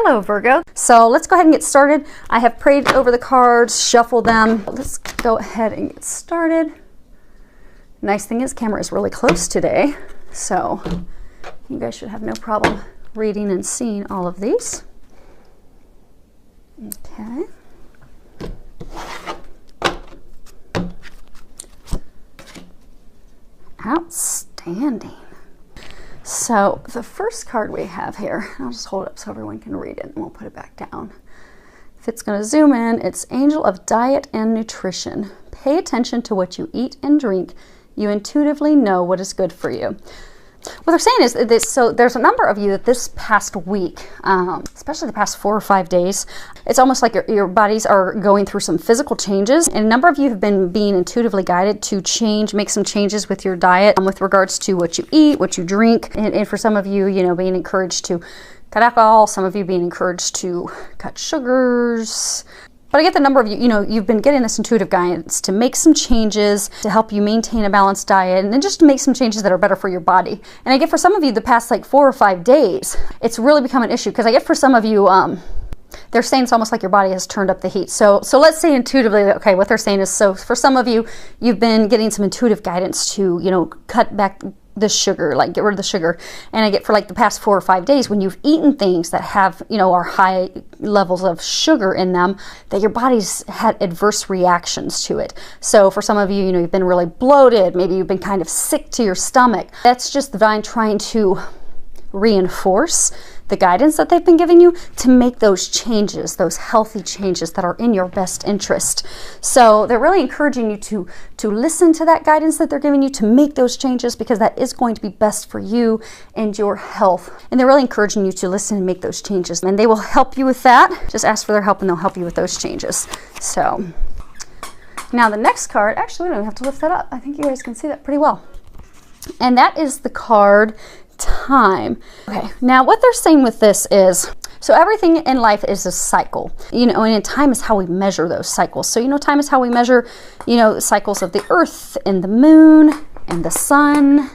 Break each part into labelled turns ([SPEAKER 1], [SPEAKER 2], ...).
[SPEAKER 1] Hello, Virgo. So let's go ahead and get started. I have prayed over the cards, shuffled them. Let's go ahead and get started. Nice thing is, camera is really close today, so you guys should have no problem reading and seeing all of these. Okay. Outstanding. So the first card we have here, I'll just hold it up so everyone can read it and we'll put it back down. If it's going to zoom in, it's Angel of Diet and Nutrition. Pay attention to what you eat and drink. You intuitively know what is good for you. What they're saying is this, so there's a number of you that this past week, especially the past 4 or 5 days, it's almost like your bodies are going through some physical changes, and a number of you have been being intuitively guided to make some changes with your diet with regards to what you eat, what you drink, and for some of you, being encouraged to cut alcohol, some of you being encouraged to cut sugars. But I get the number of you, you've been getting this intuitive guidance to make some changes to help you maintain a balanced diet and then just to make some changes that are better for your body. And I get for some of you the past like 4 or 5 days, it's really become an issue because I get for some of you, they're saying it's almost like your body has turned up the heat. So let's say intuitively, okay, what they're saying is, so for some of you, you've been getting some intuitive guidance to, cut back the sugar, like get rid of the sugar. And I get for like the past 4 or 5 days when you've eaten things that have, are high levels of sugar in them, that your body's had adverse reactions to it. So for some of you, you've been really bloated, maybe you've been kind of sick to your stomach. That's just the divine trying to reinforce the guidance that they've been giving you to make those changes, those healthy changes that are in your best interest. So they're really encouraging you to listen to that guidance that they're giving you, to make those changes, because that is going to be best for you and your health. And they're really encouraging you to listen and make those changes, and they will help you with that. Just ask for their help and they'll help you with those changes. So now the next card, actually we don't even have to lift that up. I think you guys can see that pretty well. And that is the card Time. Okay, now what they're saying with this is, so everything in life is a cycle, and time is how we measure those cycles. So, time is how we measure, cycles of the earth and the moon and the sun,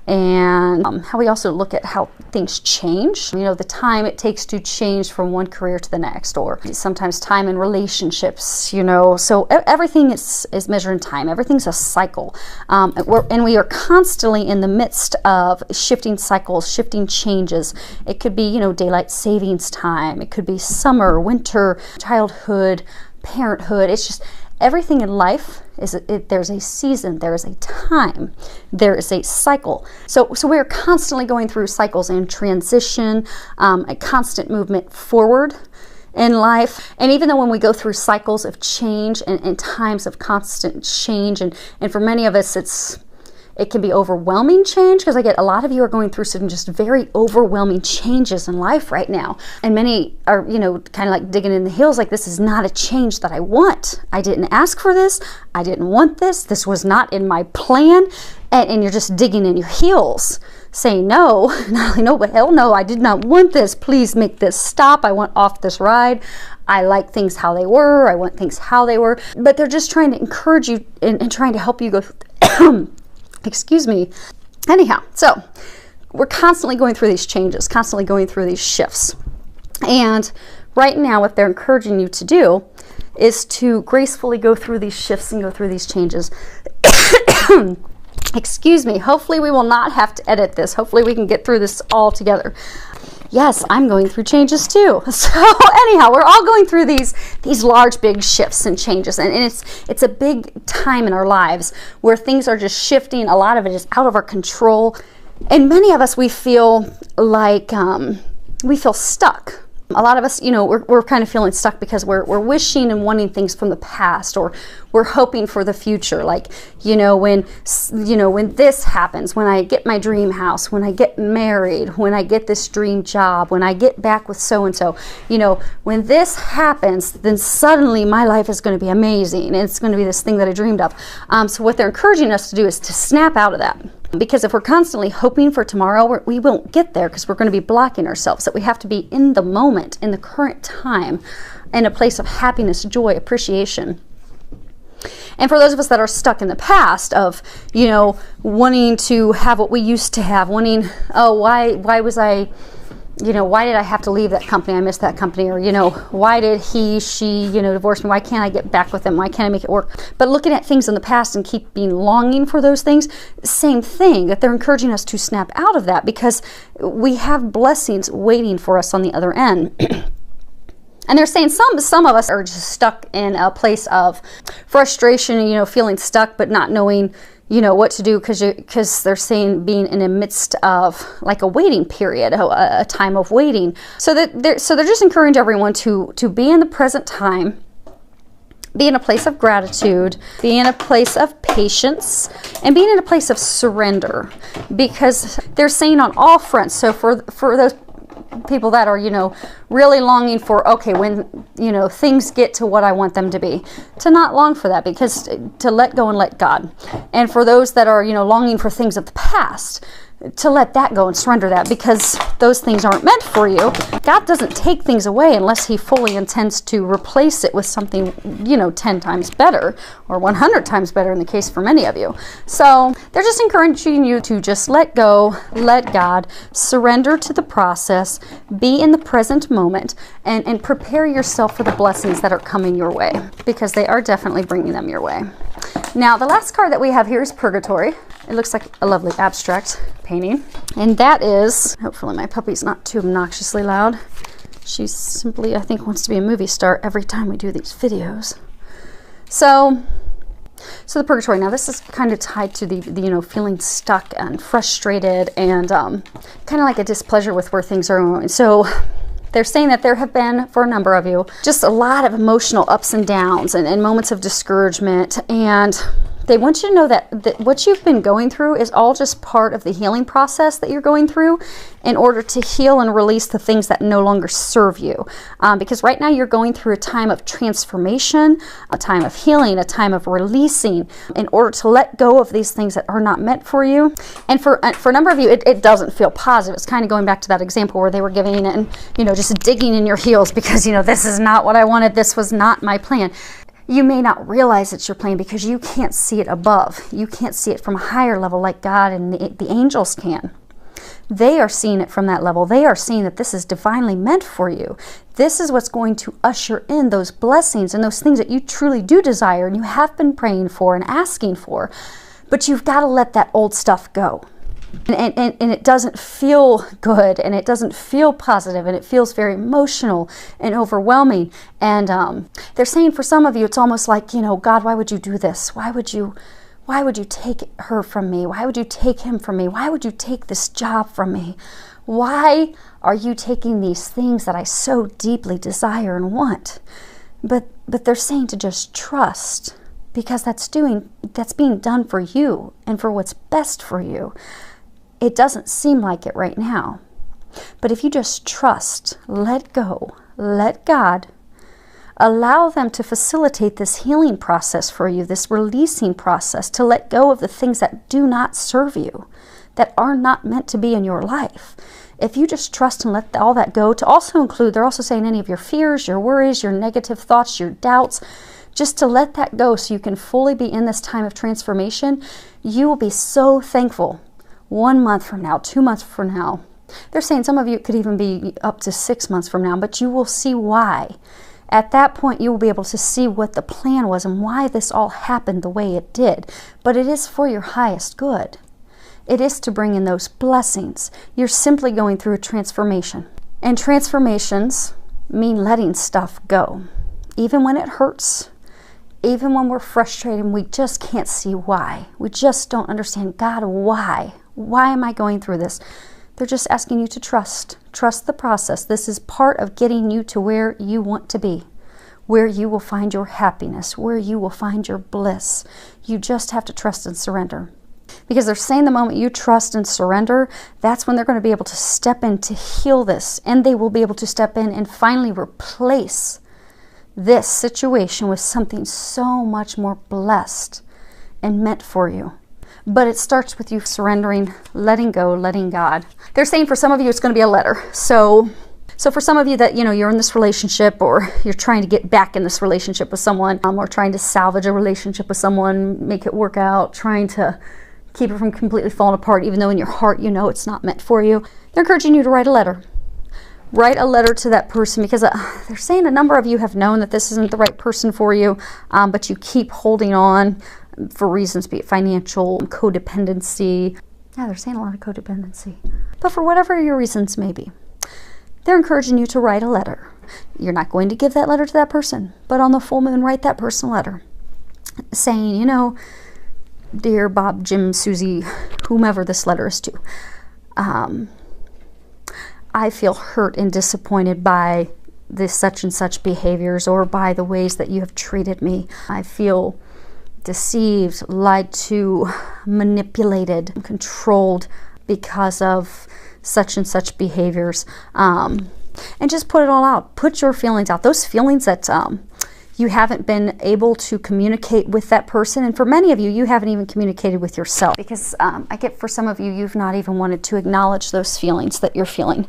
[SPEAKER 1] and how we also look at how things change, the time it takes to change from one career to the next, or sometimes time in relationships, so everything is measured in time. Everything's a cycle, and we are constantly in the midst of shifting cycles, shifting changes. It could be, daylight savings time, it could be summer, winter, childhood, parenthood. It's just everything in life there's a season, there is a time, there is a cycle. So we're constantly going through cycles and transition, a constant movement forward in life. And even though when we go through cycles of change and times of constant change, and for many of us it can be overwhelming change, because I get a lot of you are going through some just very overwhelming changes in life right now. And many are, kind of like digging in the heels, like, this is not a change that I want. I didn't ask for this. I didn't want this. This was not in my plan. And you're just digging in your heels, saying, no, not only no, but hell no, I did not want this. Please make this stop. I want off this ride. I like things how they were. I want things how they were. But they're just trying to encourage you and trying to help you go excuse me. Anyhow, so we're constantly going through these changes, constantly going through these shifts. And right now, what they're encouraging you to do is to gracefully go through these shifts and go through these changes. Excuse me. Hopefully we will not have to edit this. Hopefully we can get through this all together. Yes, I'm going through changes too. So anyhow, we're all going through these large, big shifts and changes. And it's a big time in our lives where things are just shifting. A lot of it is out of our control. And many of us, we feel like we feel stuck. A lot of us, we're kind of feeling stuck because we're wishing and wanting things from the past, or we're hoping for the future. Like, when this happens, when I get my dream house, when I get married, when I get this dream job, when I get back with so-and-so, when this happens, then suddenly my life is going to be amazing. And it's going to be this thing that I dreamed of. So what they're encouraging us to do is to snap out of that. Because if we're constantly hoping for tomorrow, we won't get there, because we're going to be blocking ourselves. That we have to be in the moment, in the current time, in a place of happiness, joy, appreciation. And for those of us that are stuck in the past of, wanting to have what we used to have, wanting, oh, why was I you know, why did I have to leave that company? I missed that company. Or, you know, why did he, she, you know, divorce me? Why can't I get back with him? Why can't I make it work? But looking at things in the past and keeping longing for those things, same thing, that they're encouraging us to snap out of that, because we have blessings waiting for us on the other end. And they're saying some of us are just stuck in a place of frustration, you know, feeling stuck but not knowing, you know, what to do, because they're saying being in the midst of like a waiting period, a time of waiting. So they're just encouraging everyone to be in the present time, be in a place of gratitude, be in a place of patience, and being in a place of surrender, because they're saying on all fronts. So for those people that are, you know, really longing for, okay, when, you know, things get to what I want them to be, to not long for that, because to let go and let God. And for those that are, you know, longing for things of the past, to let that go and surrender that, because those things aren't meant for you. God doesn't take things away unless he fully intends to replace it with something, you know, 10 times better or 100 times better in the case for many of you. So they're just encouraging you to just let go, let God, surrender to the process, be in the present moment, and prepare yourself for the blessings that are coming your way, because they are definitely bringing them your way. Now, the last card that we have here is Purgatory. It looks like a lovely abstract painting. And that is, hopefully my puppy's not too obnoxiously loud. She simply, I think, wants to be a movie star every time we do these videos. So the Purgatory. Now, this is kind of tied to the you know, feeling stuck and frustrated and kind of like a displeasure with where things are going. So they're saying that there have been, for a number of you, just a lot of emotional ups and downs and moments of discouragement. And they want you to know that what you've been going through is all just part of the healing process that you're going through in order to heal and release the things that no longer serve you. Because right now you're going through a time of transformation, a time of healing, a time of releasing, in order to let go of these things that are not meant for you. And for a number of you, it doesn't feel positive. It's kind of going back to that example where they were giving and, you know, just digging in your heels because, you know, this is not what I wanted. This was not my plan. You may not realize it's your plan because you can't see it above. You can't see it from a higher level like God and the angels can. They are seeing it from that level. They are seeing that this is divinely meant for you. This is what's going to usher in those blessings and those things that you truly do desire and you have been praying for and asking for. But you've got to let that old stuff go. And it doesn't feel good, and it doesn't feel positive, and it feels very emotional and overwhelming. And they're saying for some of you, it's almost like, you know, God, why would you do this? Why would you take her from me? Why would you take him from me? Why would you take this job from me? Why are you taking these things that I so deeply desire and want? But they're saying to just trust, because that's being done for you and for what's best for you. It doesn't seem like it right now. But if you just trust, let go, let God, allow them to facilitate this healing process for you, this releasing process, to let go of the things that do not serve you, that are not meant to be in your life. If you just trust and let all that go, to also include, they're also saying any of your fears, your worries, your negative thoughts, your doubts, just to let that go so you can fully be in this time of transformation, you will be so thankful 1 month from now, 2 months from now. They're saying some of you it could even be up to 6 months from now, but you will see why. At that point, you will be able to see what the plan was and why this all happened the way it did. But it is for your highest good. It is to bring in those blessings. You're simply going through a transformation. And transformations mean letting stuff go. Even when it hurts, even when we're frustrated and we just can't see why. We just don't understand, God, why? Why am I going through this? They're just asking you to trust. Trust the process. This is part of getting you to where you want to be, where you will find your happiness, where you will find your bliss. You just have to trust and surrender. Because they're saying the moment you trust and surrender, that's when they're going to be able to step in to heal this. And they will be able to step in and finally replace this situation with something so much more blessed and meant for you. But it starts with you surrendering, letting go, letting God. They're saying for some of you it's going to be a letter. So for some of you that, you know, you're in this relationship or you're trying to get back in this relationship with someone, or trying to salvage a relationship with someone, make it work out, trying to keep it from completely falling apart, even though in your heart you know it's not meant for you. They're encouraging you to write a letter. write a letter to that person, because they're saying a number of you have known that this isn't the right person for you, but you keep holding on for reasons, be it financial, codependency. Yeah, they're saying a lot of codependency. But for whatever your reasons may be, they're encouraging you to write a letter. You're not going to give that letter to that person, but on the full moon, write that person a letter saying, you know, dear Bob, Jim, Susie, whomever this letter is to, I feel hurt and disappointed by this such and such behaviors, or by the ways that you have treated me. I feel deceived, lied to, manipulated, controlled because of such and such behaviors. And just put it all out. Put your feelings out. Those feelings that you haven't been able to communicate with that person. And for many of you, you haven't even communicated with yourself. Because I get for some of you, you've not even wanted to acknowledge those feelings that you're feeling.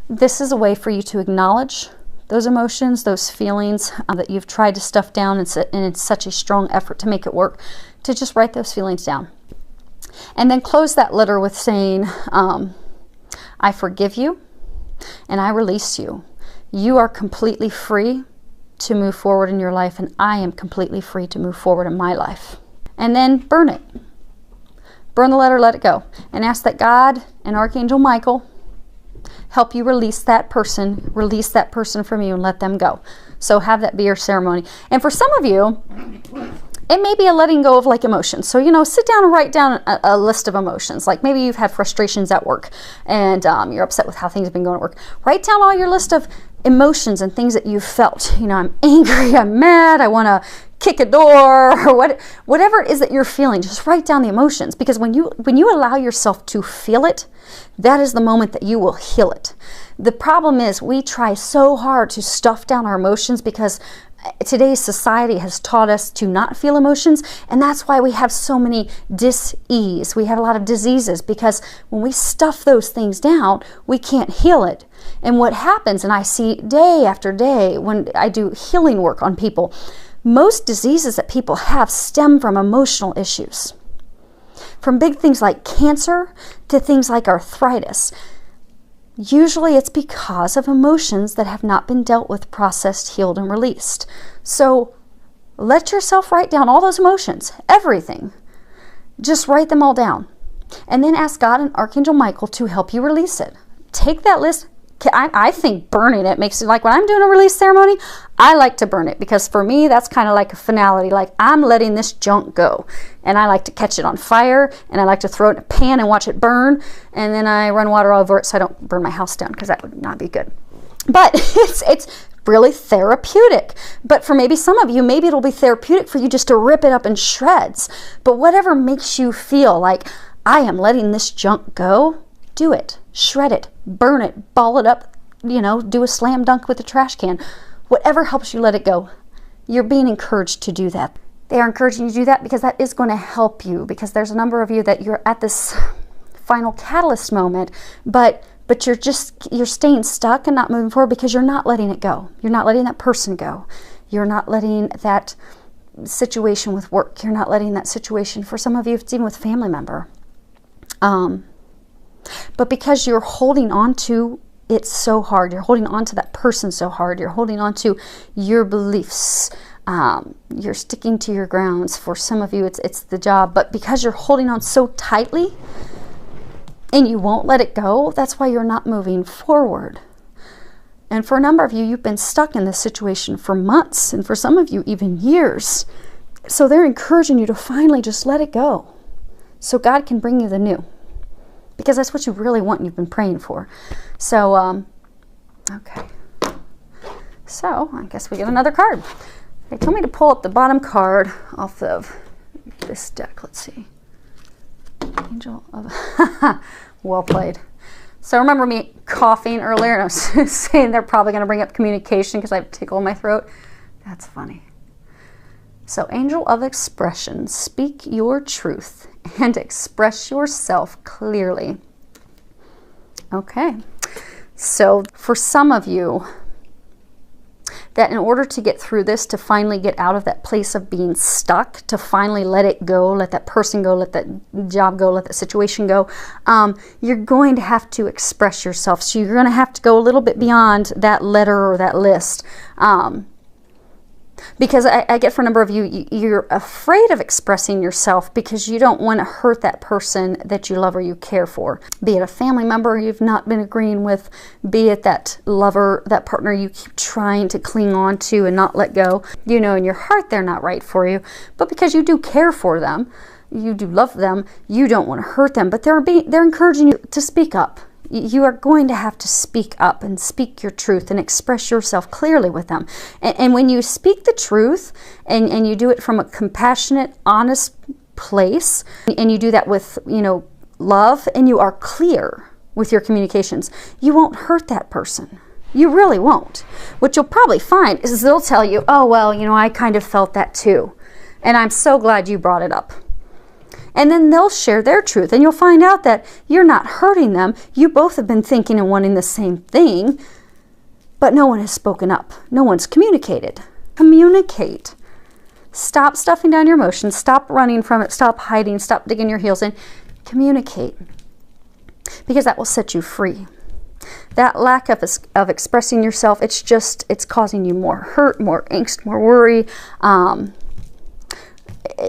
[SPEAKER 1] This is a way for you to acknowledge those emotions, those feelings that you've tried to stuff down, and it's such a strong effort to make it work, to just write those feelings down. And then close that letter with saying, I forgive you and I release you. You are completely free to move forward in your life, and I am completely free to move forward in my life. And then burn it. Burn the letter, let it go. And ask that God and Archangel Michael help you release that person from you and let them go. So have that be your ceremony. And for some of you, it may be a letting go of like emotions. So, you know, sit down and write down a list of emotions. Like maybe you've had frustrations at work and you're upset with how things have been going at work. Write down all your list of emotions and things that you've felt. You know, I'm angry, I'm mad, I want to kick a door, or whatever it is that you're feeling. Just write down the emotions, because when you allow yourself to feel it, that is the moment that you will heal it. The problem is we try so hard to stuff down our emotions because today's society has taught us to not feel emotions, and that's why we have so many dis-ease. We have a lot of diseases, because when we stuff those things down, we can't heal it. And what happens, and I see day after day when I do healing work on people, most diseases that people have stem from emotional issues. From big things like cancer to things like arthritis. Usually it's because of emotions that have not been dealt with, processed, healed, and released. So let yourself write down all those emotions, everything. Just write them all down. And then ask God and Archangel Michael to help you release it. Take that list. I think burning it makes it, like when I'm doing a release ceremony, I like to burn it, because for me that's kind of like a finality, like I'm letting this junk go, and I like to catch it on fire, and I like to throw it in a pan and watch it burn, and then I run water all over it so I don't burn my house down, because that would not be good. But it's really therapeutic. But for maybe some of you, maybe it'll be therapeutic for you just to rip it up in shreds. But whatever makes you feel like I am letting this junk go, do it. Shred it, burn it, ball it up, you know, do a slam dunk with a trash can. Whatever helps you let it go. You're being encouraged to do that. They are encouraging you to do that because that is going to help you, because there's a number of you that you're at this final catalyst moment, but you're staying stuck and not moving forward because you're not letting it go. You're not letting that person go. You're not letting that situation with work. You're not letting that situation, for some of you, it's even with a family member. But because you're holding on to it so hard, you're holding on to that person so hard, you're holding on to your beliefs, you're sticking to your grounds. For some of you, it's the job. But because you're holding on so tightly and you won't let it go, that's why you're not moving forward. And for a number of you, you've been stuck in this situation for months, and for some of you, even years. So they're encouraging you to finally just let it go, so God can bring you the new. Because that's what you really want and you've been praying for. So, okay. So, I guess we get another card. They told me to pull up the bottom card off of this deck. Let's see. Angel of... Well played. So, remember me coughing earlier, and I was saying they're probably going to bring up communication because I have a tickle in my throat. That's funny. So, Angel of Expression, speak your truth and express yourself clearly. Okay, so for some of you, that in order to get through this, to finally get out of that place of being stuck, to finally let it go, let that person go, let that job go, let that situation go, you're going to have to express yourself. So you're going to have to go a little bit beyond that letter or that list. Because I get for a number of you, you're afraid of expressing yourself because you don't want to hurt that person that you love or you care for. Be it a family member you've not been agreeing with, be it that lover, that partner you keep trying to cling on to and not let go. You know in your heart they're not right for you, but because you do care for them, you do love them, you don't want to hurt them, but they're encouraging you to speak up. You are going to have to speak up and speak your truth and express yourself clearly with them. And when you speak the truth and you do it from a compassionate, honest place, and you do that with, love, and you are clear with your communications, you won't hurt that person. You really won't. What you'll probably find is they'll tell you, oh, well, I kind of felt that too. And I'm so glad you brought it up. And then they'll share their truth, and you'll find out that you're not hurting them. You both have been thinking and wanting the same thing, but no one has spoken up. No one's communicated. Communicate. Stop stuffing down your emotions. Stop running from it. Stop hiding. Stop digging your heels in. Communicate, because that will set you free. That lack of expressing yourself, it's causing you more hurt, more angst, more worry,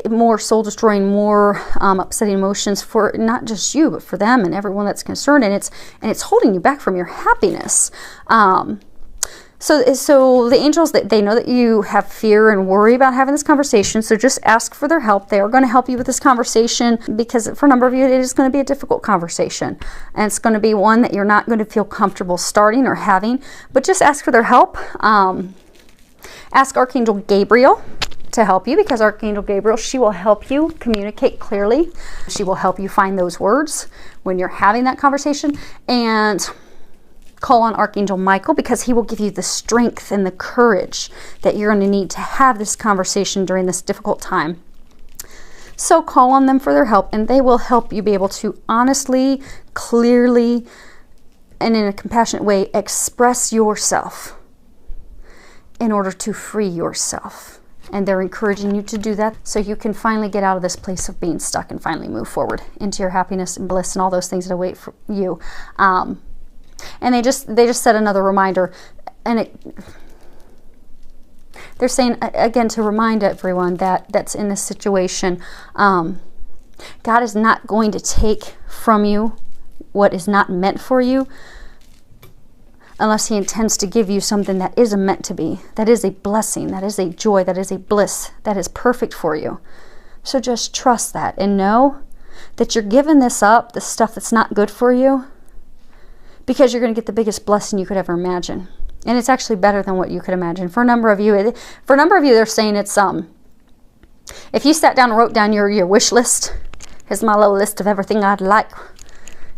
[SPEAKER 1] more soul-destroying, more upsetting emotions for not just you, but for them and everyone that's concerned, and it's holding you back from your happiness. So the angels, they know that you have fear and worry about having this conversation, so just ask for their help. They are going to help you with this conversation, because for a number of you, it is going to be a difficult conversation, and it's going to be one that you're not going to feel comfortable starting or having, but just ask for their help. Ask Archangel Gabriel to help you, because Archangel Gabriel, she will help you communicate clearly. She will help you find those words when you're having that conversation. And call on Archangel Michael, because he will give you the strength and the courage that you're going to need to have this conversation during this difficult time. So call on them for their help, and they will help you be able to honestly, clearly, and in a compassionate way express yourself in order to free yourself. And they're encouraging you to do that so you can finally get out of this place of being stuck and finally move forward into your happiness and bliss and all those things that await for you. And they just said another reminder, and they're saying again to remind everyone that's in this situation, God is not going to take from you what is not meant for you, unless he intends to give you something that isn't meant to be, that is a blessing, that is a joy, that is a bliss, that is perfect for you. So just trust that and know that you're giving this up, the stuff that's not good for you, because you're going to get the biggest blessing you could ever imagine. And it's actually better than what you could imagine. For a number of you, they're saying it's, if you sat down and wrote down your wish list, here's my little list of everything I'd like,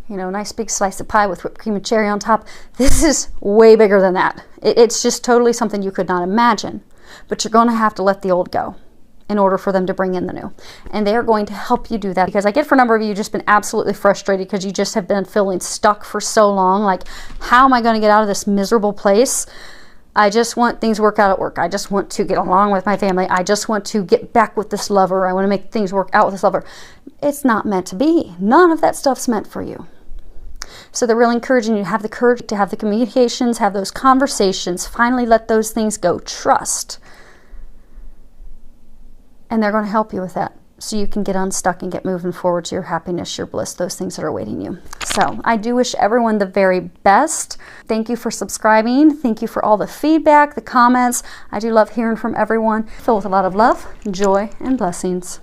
[SPEAKER 1] nice big slice of pie with whipped cream and cherry on top. This is way bigger than that. It's just totally something you could not imagine. But you're going to have to let the old go in order for them to bring in the new. And they are going to help you do that, because I get for a number of you just been absolutely frustrated because you just have been feeling stuck for so long. Like, how am I going to get out of this miserable place? I just want things to work out at work. I just want to get along with my family. I just want to get back with this lover. I want to make things work out with this lover. It's not meant to be. None of that stuff's meant for you. So they're really encouraging you to have the courage to have the communications, have those conversations, finally let those things go. Trust. And they're going to help you with that, so you can get unstuck and get moving forward to your happiness, your bliss, those things that are awaiting you. So I do wish everyone the very best. Thank you for subscribing. Thank you for all the feedback, the comments. I do love hearing from everyone. Filled with a lot of love, joy, and blessings.